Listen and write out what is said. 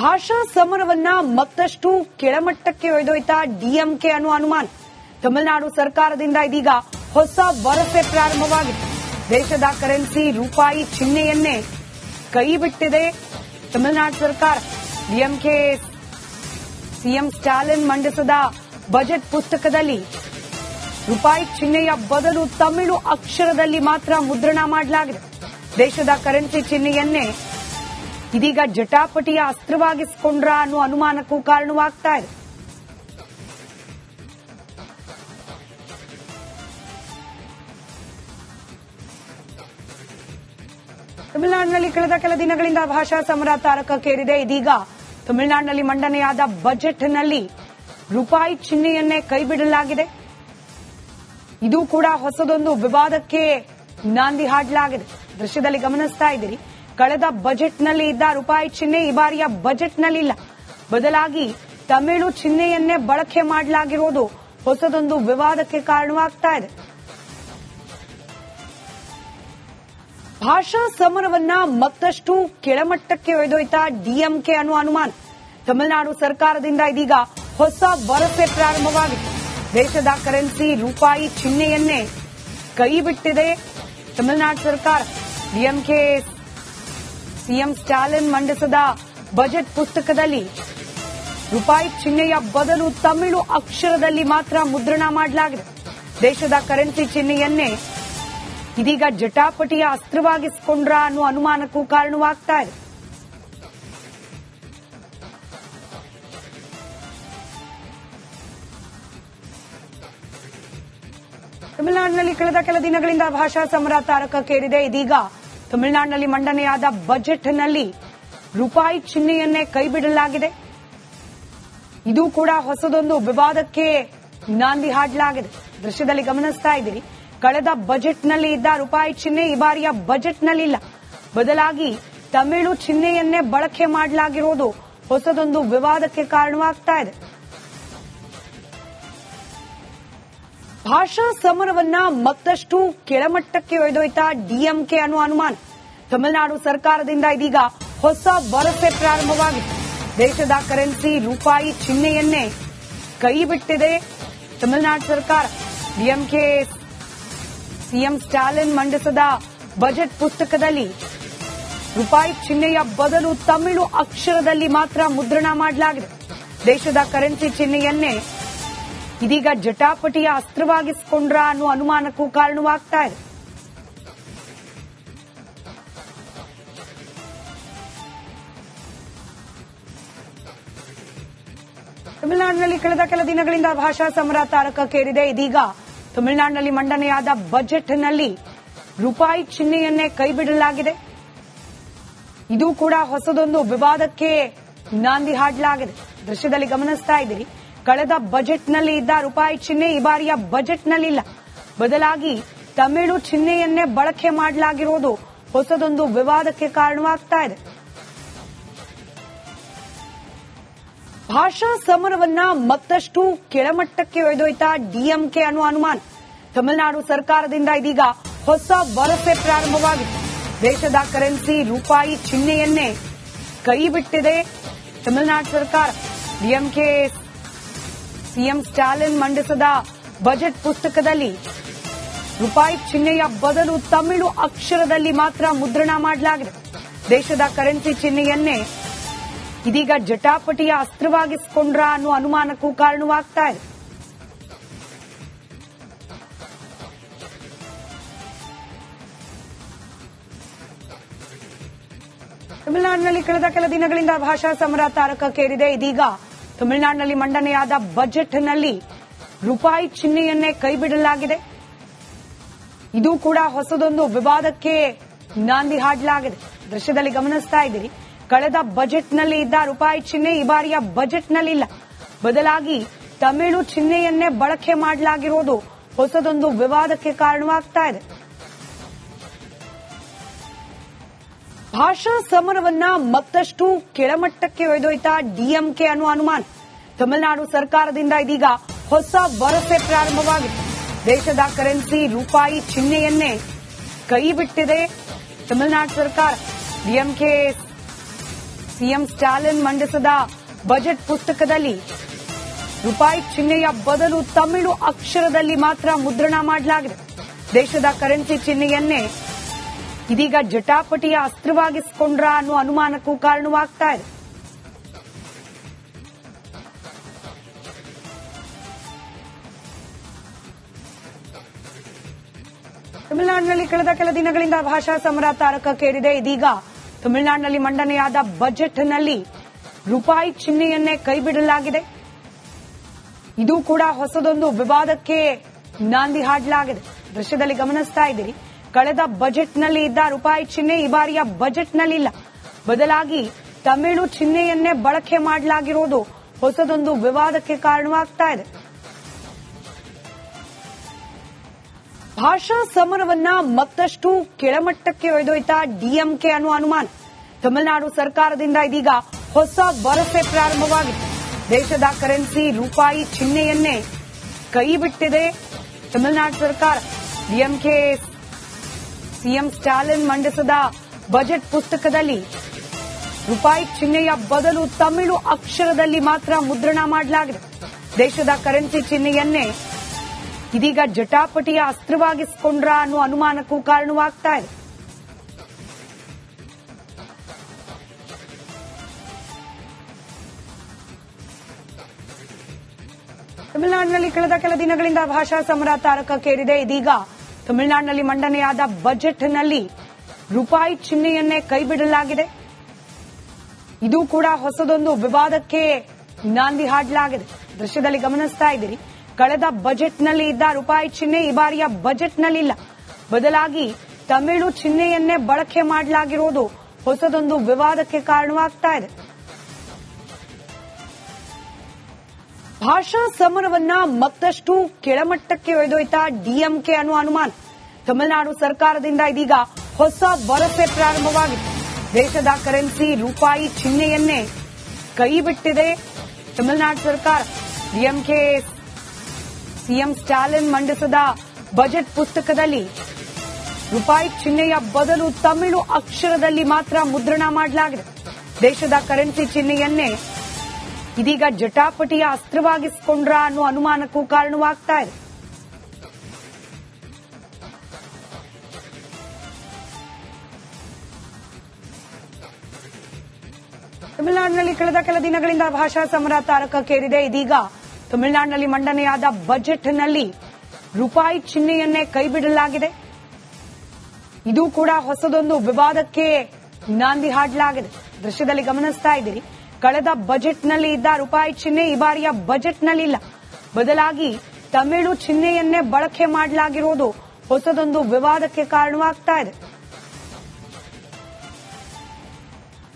ಭಾಷಾ ಸಮರವನ್ನ ಮತ್ತಷ್ಟು ಕೆಳಮಟ್ಟಕ್ಕೆ ಒಯ್ದೊಯ್ತಾ ಡಿಎಂಕೆ ಅನ್ನುವ ಅನುಮಾನ. ತಮಿಳುನಾಡು ಸರ್ಕಾರದಿಂದ ಇದೀಗ ಹೊಸ ವರಸೆ ಪ್ರಾರಂಭವಾಗಿದೆ. ದೇಶದ ಕರೆನ್ಸಿ ರೂಪಾಯಿ ಚಿಹ್ನೆಯನ್ನೇ ಕೈಬಿಟ್ಟಿದೆ ತಮಿಳುನಾಡು ಸರ್ಕಾರ. ಡಿಎಂಕೆ ಸಿಎಂ ಸ್ಟಾಲಿನ್ ಮಂಡಿಸಿದ ಬಜೆಟ್ ಪುಸ್ತಕದಲ್ಲಿ ರೂಪಾಯಿ ಚಿಹ್ನೆಯ ಬದಲು ತಮಿಳು ಅಕ್ಷರದಲ್ಲಿ ಮಾತ್ರ ಮುದ್ರಣ ಮಾಡಲಾಗಿದೆ. ದೇಶದ ಕರೆನ್ಸಿ ಚಿಹ್ನೆಯನ್ನೇ ಇದೀಗ ಜಟಾಪಟಿಯ ಅಸ್ತ್ರವಾಗಿಸಿಕೊಂಡ್ರ ಅನ್ನೋ ಅನುಮಾನಕ್ಕೂ ಕಾರಣವಾಗ್ತಾ ಇದೆ. ತಮಿಳುನಾಡಿನಲ್ಲಿ ಕಳೆದ ಕೆಲ ದಿನಗಳಿಂದ ಭಾಷಾ ಸಮರ ತಾರಕಕ್ಕೇರಿದೆ. ಇದೀಗ ತಮಿಳುನಾಡಿನಲ್ಲಿ ಮಂಡನೆಯಾದ ಬಜೆಟ್ನಲ್ಲಿ ರೂಪಾಯಿ ಚಿಹ್ನೆಯನ್ನೇ ಕೈಬಿಡಲಾಗಿದೆ. ಇದು ಕೂಡ ಹೊಸದೊಂದು ವಿವಾದಕ್ಕೆ ನಾಂದಿ ಹಾಡಲಾಗಿದೆ. ದೃಶ್ಯದಲ್ಲಿ ಗಮನಿಸ್ತಾ ಇದ್ದೀರಿ, ಕಳೆದ ಬಜೆಟ್ನಲ್ಲಿ ಇದ್ದ ರೂಪಾಯಿ ಚಿಹ್ನೆ ಈ ಬಾರಿಯ ಬಜೆಟ್ನಲ್ಲಿಲ್ಲ. ಬದಲಾಗಿ ತಮಿಳು ಚಿಹ್ನೆಯನ್ನೇ ಬಳಕೆ ಮಾಡಲಾಗಿರುವುದು ಹೊಸದೊಂದು ವಿವಾದಕ್ಕೆ ಕಾರಣವಾಗ್ತಾ ಇದೆ. ಭಾಷಾ ಸಮರವನ್ನ ಮತ್ತಷ್ಟು ಕೆಳಮಟ್ಟಕ್ಕೆ ಒಯ್ದೊಯ್ತಾ ಡಿಎಂಕೆ ಅನ್ನುವ ಅನುಮಾನ. ತಮಿಳುನಾಡು ಸರ್ಕಾರದಿಂದ ಇದೀಗ ಹೊಸ ವರಸೆ ಪ್ರಾರಂಭವಾಗಿದೆ. ದೇಶದ ಕರೆನ್ಸಿ ರೂಪಾಯಿ ಚಿಹ್ನೆಯನ್ನೇ ಕೈಬಿಟ್ಟಿದೆ ತಮಿಳುನಾಡು ಸರ್ಕಾರ. ಡಿಎಂಕೆ ಸಿಎಂ ಸ್ಟಾಲಿನ್ ಮಂಡಿಸಿದ ಬಜೆಟ್ ಪುಸ್ತಕದಲ್ಲಿ ರೂಪಾಯಿ ಚಿಹ್ನೆಯ ಬದಲು ತಮಿಳು ಅಕ್ಷರದಲ್ಲಿ ಮಾತ್ರ ಮುದ್ರಣ ಮಾಡಲಾಗಿದೆ. ದೇಶದ ಕರೆನ್ಸಿ ಚಿಹ್ನೆಯನ್ನೇ ಇದೀಗ ಜಟಾಪಟಿಯ ಅಸ್ತ್ರವಾಗಿಸಿಕೊಂಡ್ರ ಅನ್ನೋ ಅನುಮಾನಕ್ಕೂ ಕಾರಣವಾಗ್ತಾ ಇದೆ. ತಮಿಳುನಾಡಿನಲ್ಲಿ ಕಳೆದ ಕೆಲ ದಿನಗಳಿಂದ ಭಾಷಾ ಸಮರ ತಾರಕಕ್ಕೇರಿದೆ. ಇದೀಗ ತಮಿಳುನಾಡಿನಲ್ಲಿ ಮಂಡನೆಯಾದ ಬಜೆಟ್ನಲ್ಲಿ ರೂಪಾಯಿ ಚಿಹ್ನೆಯನ್ನೇ ಕೈಬಿಡಲಾಗಿದೆ. ಇದು ಕೂಡ ಹೊಸದೊಂದು ವಿವಾದಕ್ಕೆ ನಾಂದಿ ಹಾಡಲಾಗಿದೆ. ದೃಶ್ಯದಲ್ಲಿ ಗಮನಿಸ್ತಾ ಇದ್ದೀರಿ, ಕಳೆದ ಬಜೆಟ್ನಲ್ಲಿ ಇದ್ದ ರೂಪಾಯಿ ಚಿಹ್ನೆ ಈ ಬಾರಿಯ ಬಜೆಟ್ನಲ್ಲಿಲ್ಲ. ಬದಲಾಗಿ ತಮಿಳು ಚಿಹ್ನೆಯನ್ನೇ ಬಳಕೆ ಮಾಡಲಾಗಿರುವುದು ಹೊಸದೊಂದು ವಿವಾದಕ್ಕೆ ಕಾರಣವಾಗ್ತಾ ಇದೆ. ಭಾಷಾ ಸಮರವನ್ನ ಮತ್ತಷ್ಟು ಕೆಳಮಟ್ಟಕ್ಕೆ ಒಯ್ದೊಯ್ತಾ ಡಿಎಂಕೆ ಅನ್ನುವ ಅನುಮಾನ. ತಮಿಳುನಾಡು ಸರ್ಕಾರದಿಂದ ಇದೀಗ ಹೊಸ ವರಸೆ ಪ್ರಾರಂಭವಾಗಿದೆ. ದೇಶದ ಕರೆನ್ಸಿ ರೂಪಾಯಿ ಚಿಹ್ನೆಯನ್ನೇ ಕೈಬಿಟ್ಟಿದೆ ತಮಿಳುನಾಡು ಸರ್ಕಾರ. ಡಿಎಂಕೆ ಸಿಎಂ ಸ್ಟಾಲಿನ್ ಮಂಡಿಸಿದ ಬಜೆಟ್ ಪುಸ್ತಕದಲ್ಲಿ ರೂಪಾಯಿ ಚಿಹ್ನೆಯ ಬದಲು ತಮಿಳು ಅಕ್ಷರದಲ್ಲಿ ಮಾತ್ರ ಮುದ್ರಣ ಮಾಡಲಾಗಿದೆ. ದೇಶದ ಕರೆನ್ಸಿ ಚಿಹ್ನೆಯನ್ನೇ ಇದೀಗ ಜಟಾಪಟಿಯ ಅಸ್ತ್ರವಾಗಿಸಿಕೊಂಡ್ರ ಅನ್ನೋ ಅನುಮಾನಕ್ಕೂ ಕಾರಣವಾಗ್ತಾ ಇದೆ. ತಮಿಳುನಾಡಿನಲ್ಲಿ ಕಳೆದ ಕೆಲ ದಿನಗಳಿಂದ ಭಾಷಾ ಸಮರ ತಾರಕಕ್ಕೇರಿದೆ. ಇದೀಗ ತಮಿಳುನಾಡಿನಲ್ಲಿ ಮಂಡನೆಯಾದ ಬಜೆಟ್ನಲ್ಲಿ ರೂಪಾಯಿ ಚಿಹ್ನೆಯನ್ನೇ ಕೈಬಿಡಲಾಗಿದೆ. ಇದು ಕೂಡ ಹೊಸದೊಂದು ವಿವಾದಕ್ಕೆ ನಾಂದಿ ಹಾಡಲಾಗಿದೆ. ದೃಶ್ಯದಲ್ಲಿ ಗಮನಿಸ್ತಾ ಇದ್ದೀರಿ, ಕಳೆದ ಬಜೆಟ್ನಲ್ಲಿ ಇದ್ದ ರೂಪಾಯಿ ಚಿಹ್ನೆ ಈ ಬಾರಿಯ ಬಜೆಟ್ನಲ್ಲಿಲ್ಲ. ಬದಲಾಗಿ ತಮಿಳು ಚಿಹ್ನೆಯನ್ನೇ ಬಳಕೆ ಮಾಡಲಾಗಿರುವುದು ಹೊಸದೊಂದು ವಿವಾದಕ್ಕೆ ಕಾರಣವಾಗ್ತಾ ಇದೆ. ಭಾಷಾ ಸಮರವನ್ನ ಮತ್ತಷ್ಟು ಕೆಳಮಟ್ಟಕ್ಕೆ ಒಯ್ದೊಯ್ತಾ ಡಿಎಂಕೆ ಅನ್ನುವ ಅನುಮಾನ. ತಮಿಳುನಾಡು ಸರ್ಕಾರದಿಂದ ಇದೀಗ ಹೊಸ ವರಸೆ ಪ್ರಾರಂಭವಾಗಿದೆ. ದೇಶದ ಕರೆನ್ಸಿ ರೂಪಾಯಿ ಚಿಹ್ನೆಯನ್ನೇ ಕೈಬಿಟ್ಟಿದೆ ತಮಿಳುನಾಡು ಸರ್ಕಾರ. ಡಿಎಂಕೆ ಸಿಎಂ ಸ್ಟಾಲಿನ್ ಮಂಡಿಸಿದ ಬಜೆಟ್ ಪುಸ್ತಕದಲ್ಲಿ ರೂಪಾಯಿ ಚಿಹ್ನೆಯ ಬದಲು ತಮಿಳು ಅಕ್ಷರದಲ್ಲಿ ಮಾತ್ರ ಮುದ್ರಣ ಮಾಡಲಾಗಿದೆ. ದೇಶದ ಕರೆನ್ಸಿ ಚಿಹ್ನೆಯನ್ನೇ ಇದೀಗ ಜಟಾಪಟಿಯ ಅಸ್ತ್ರವಾಗಿಸಿಕೊಂಡ್ರ ಅನ್ನೋ ಅನುಮಾನಕ್ಕೂ ಕಾರಣವಾಗ್ತಾ ಇದೆ. ತಮಿಳುನಾಡಿನಲ್ಲಿ ಕಳೆದ ಕೆಲ ದಿನಗಳಿಂದ ಭಾಷಾ ಸಮರ ತಾರಕಕ್ಕೇರಿದೆ. ಇದೀಗ ತಮಿಳುನಾಡಿನಲ್ಲಿ ಮಂಡನೆಯಾದ ಬಜೆಟ್ನಲ್ಲಿ ರೂಪಾಯಿ ಚಿಹ್ನೆಯನ್ನೇ ಕೈಬಿಡಲಾಗಿದೆ. ಇದು ಕೂಡ ಹೊಸದೊಂದು ವಿವಾದಕ್ಕೆ ನಾಂದಿ ಹಾಡಲಾಗಿದೆ. ದೃಶ್ಯದಲ್ಲಿ ಗಮನಿಸ್ತಾ ಇದ್ದೀರಿ, ಕಳೆದ ಬಜೆಟ್ನಲ್ಲಿ ಇದ್ದ ರೂಪಾಯಿ ಚಿಹ್ನೆ ಈ ಬಾರಿಯ ಬಜೆಟ್ನಲ್ಲಿಲ್ಲ. ಬದಲಾಗಿ ತಮಿಳು ಚಿಹ್ನೆಯನ್ನೇ ಬಳಕೆ ಮಾಡಲಾಗಿರುವುದು ಹೊಸದೊಂದು ವಿವಾದಕ್ಕೆ ಕಾರಣವಾಗ್ತಾ ಇದೆ. ಭಾಷಾ ಸಮರವನ್ನ ಮತ್ತಷ್ಟು ಕೆಳಮಟ್ಟಕ್ಕೆ ಒಯ್ದೊಯ್ತಾ ಡಿಎಂಕೆ ಅನ್ನುವ ಅನುಮಾನ. ತಮಿಳುನಾಡು ಸರ್ಕಾರದಿಂದ ಇದೀಗ ಹೊಸ ವರಸೆ ಪ್ರಾರಂಭವಾಗಿದೆ. ದೇಶದ ಕರೆನ್ಸಿ ರೂಪಾಯಿ ಚಿಹ್ನೆಯನ್ನೇ ಕೈಬಿಟ್ಟಿದೆ ತಮಿಳುನಾಡು ಸರ್ಕಾರ. ಡಿಎಂಕೆ ಸಿಎಂ ಸ್ಟಾಲಿನ್ ಮಂಡಿಸಿದ ಬಜೆಟ್ ಪುಸ್ತಕದಲ್ಲಿ ರೂಪಾಯಿ ಚಿಹ್ನೆಯ ಬದಲು ತಮಿಳು ಅಕ್ಷರದಲ್ಲಿ ಮಾತ್ರ ಮುದ್ರಣ ಮಾಡಲಾಗಿದೆ. ದೇಶದ ಕರೆನ್ಸಿ ಚಿಹ್ನೆಯನ್ನೇ ಇದೀಗ ಜಟಾಪಟಿಯ ಅಸ್ತ್ರವಾಗಿಸಿಕೊಂಡ್ರ ಅನ್ನೋ ಅನುಮಾನಕ್ಕೂ ಕಾರಣವಾಗ್ತಾ ಇದೆ. ತಮಿಳುನಾಡಿನಲ್ಲಿ ಕಳೆದ ಕೆಲ ದಿನಗಳಿಂದ ಭಾಷಾ ಸಮರ ತಾರಕಕ್ಕೇರಿದೆ. ಇದೀಗ ತಮಿಳುನಾಡಿನಲ್ಲಿ ಮಂಡನೆಯಾದ ಬಜೆಟ್ನಲ್ಲಿ ರೂಪಾಯಿ ಚಿಹ್ನೆಯನ್ನೇ ಕೈಬಿಡಲಾಗಿದೆ. ಇದು ಕೂಡ ಹೊಸದೊಂದು ವಿವಾದಕ್ಕೆ ನಾಂದಿ ಹಾಡಲಾಗಿದೆ. ದೃಶ್ಯದಲ್ಲಿ ಗಮನಿಸ್ತಾ ಇದ್ದೀರಿ, ಕಳೆದ ಬಜೆಟ್ನಲ್ಲಿ ಇದ್ದ ರೂಪಾಯಿ ಚಿಹ್ನೆ ಈ ಬಾರಿಯ ಬಜೆಟ್ನಲ್ಲಿಲ್ಲ. ಬದಲಾಗಿ ತಮಿಳು ಚಿಹ್ನೆಯನ್ನೇ ಬಳಕೆ ಮಾಡಲಾಗಿರೋದು ಹೊಸದೊಂದು ವಿವಾದಕ್ಕೆ ಕಾರಣವಾಗ್ತಾ ಇದೆ. ಭಾಷಾ ಸಮರವನ್ನ ಮತ್ತಷ್ಟು ಕೆಳಮಟ್ಟಕ್ಕೆ ಒಯ್ದೊಯ್ತ ಡಿಎಂಕೆ ಅನ್ನುವ ಅನುಮಾನ. ತಮಿಳುನಾಡು ಸರ್ಕಾರದಿಂದ ಇದೀಗ ಹೊಸ ವರಸೆ ಪ್ರಾರಂಭವಾಗಿದೆ. ದೇಶದ ಕರೆನ್ಸಿ ರೂಪಾಯಿ ಚಿಹ್ನೆಯನ್ನೇ ಕೈಬಿಟ್ಟಿದೆ ತಮಿಳುನಾಡು ಸರ್ಕಾರ. ಡಿಎಂಕೆ ಸಿಎಂ ಸ್ಟಾಲಿನ್ ಮಂಡಿಸಿದ ಬಜೆಟ್ ಪುಸ್ತಕದಲ್ಲಿ ರೂಪಾಯಿ ಚಿಹ್ನೆಯ ಬದಲು ತಮಿಳು ಅಕ್ಷರದಲ್ಲಿ ಮಾತ್ರ ಮುದ್ರಣ ಮಾಡಲಾಗಿದೆ. ದೇಶದ ಕರೆನ್ಸಿ ಚಿಹ್ನೆಯನ್ನೇ ಇದೀಗ ಜಟಾಪಟಿಯ ಅಸ್ತ್ರವಾಗಿಸಿಕೊಂಡ್ರ ಅನ್ನೋ ಅನುಮಾನಕ್ಕೂ ಕಾರಣವಾಗ್ತಾ ಇದೆ. ತಮಿಳುನಾಡಿನಲ್ಲಿ ಕಳೆದ ಕೆಲ ದಿನಗಳಿಂದ ಭಾಷಾ ಸಮರ ತಾರಕಕ್ಕೇರಿದೆ. ಇದೀಗ ತಮಿಳುನಾಡಿನಲ್ಲಿ ಮಂಡನೆಯಾದ ಬಜೆಟ್ನಲ್ಲಿ ರೂಪಾಯಿ ಚಿಹ್ನೆಯನ್ನೇ ಕೈಬಿಡಲಾಗಿದೆ. ಇದು ಕೂಡ ಹೊಸದೊಂದು ವಿವಾದಕ್ಕೆ ನಾಂದಿ ಹಾಡಲಾಗಿದೆ. ದೃಶ್ಯದಲ್ಲಿ ಗಮನಿಸ್ತಾ ಇದ್ದೀರಿ, ಕಳೆದ ಬಜೆಟ್ನಲ್ಲಿ ಇದ್ದ ರೂಪಾಯಿ ಚಿಹ್ನೆ ಈ ಬಾರಿಯ ಬಜೆಟ್ನಲ್ಲಿಲ್ಲ. ಬದಲಾಗಿ ತಮಿಳು ಚಿಹ್ನೆಯನ್ನೇ ಬಳಕೆ ಮಾಡಲಾಗಿರೋದು ಹೊಸದೊಂದು ವಿವಾದಕ್ಕೆ ಕಾರಣವಾಗ್ತಾ ಇದೆ. ಭಾಷಾ ಸಮರವನ್ನ ಮತ್ತಷ್ಟು ಕೆಳಮಟ್ಟಕ್ಕೆ ಒಯ್ದೊಯ್ತ ಡಿಎಂಕೆ ಅನ್ನುವ ಅನುಮಾನ. ತಮಿಳುನಾಡು ಸರ್ಕಾರದಿಂದ ಇದೀಗ ಹೊಸ ವರಸೆ ಪ್ರಾರಂಭವಾಗಿದೆ. ದೇಶದ ಕರೆನ್ಸಿ ರೂಪಾಯಿ ಚಿಹ್ನೆಯನ್ನೇ ಕೈಬಿಟ್ಟಿದೆ ತಮಿಳುನಾಡು ಸರ್ಕಾರ. ಡಿಎಂಕೆ ಸಿಎಂ ಸ್ಟಾಲಿನ್ ಮಂಡಿಸಿದ ಬಜೆಟ್ ಪುಸ್ತಕದಲ್ಲಿ ರೂಪಾಯಿ ಚಿಹ್ನೆಯ ಬದಲು ತಮಿಳು ಅಕ್ಷರದಲ್ಲಿ ಮಾತ್ರ ಮುದ್ರಣ ಮಾಡಲಾಗಿದೆ. ದೇಶದ ಕರೆನ್ಸಿ ಚಿಹ್ನೆಯನ್ನೇ ಇದೀಗ ಜಟಾಪಟಿಯ ಅಸ್ತ್ರವಾಗಿಸಿಕೊಂಡ್ರ ಅನ್ನೋ ಅನುಮಾನಕ್ಕೂ ಕಾರಣವಾಗ್ತಾ ಇದೆ. ತಮಿಳುನಾಡಿನಲ್ಲಿ ಕಳೆದ ಕೆಲ ದಿನಗಳಿಂದ ಭಾಷಾ ಸಮರ ತಾರಕಕ್ಕೇರಿದೆ. ಇದೀಗ ತಮಿಳುನಾಡಿನಲ್ಲಿ ಮಂಡನೆಯಾದ ಬಜೆಟ್ನಲ್ಲಿ ರೂಪಾಯಿ ಚಿಹ್ನೆಯನ್ನೇ ಕೈಬಿಡಲಾಗಿದೆ. ಇದು ಕೂಡ ಹೊಸದೊಂದು ವಿವಾದಕ್ಕೆ ನಾಂದಿ ಹಾಡಲಾಗಿದೆ. ದೃಶ್ಯದಲ್ಲಿ ಗಮನಿಸ್ತಾ ಇದ್ದೀರಿ, ಕಳೆದ ಬಜೆಟ್ನಲ್ಲಿ ಇದ್ದ ರೂಪಾಯಿ ಚಿಹ್ನೆ ಈ ಬಾರಿಯ ಬಜೆಟ್ನಲ್ಲಿಲ್ಲ. ಬದಲಾಗಿ ತಮಿಳು ಚಿಹ್ನೆಯನ್ನೇ ಬಳಕೆ ಮಾಡಲಾಗಿರೋದು ಹೊಸದೊಂದು ವಿವಾದಕ್ಕೆ ಕಾರಣವಾಗ್ತಾ ಇದೆ.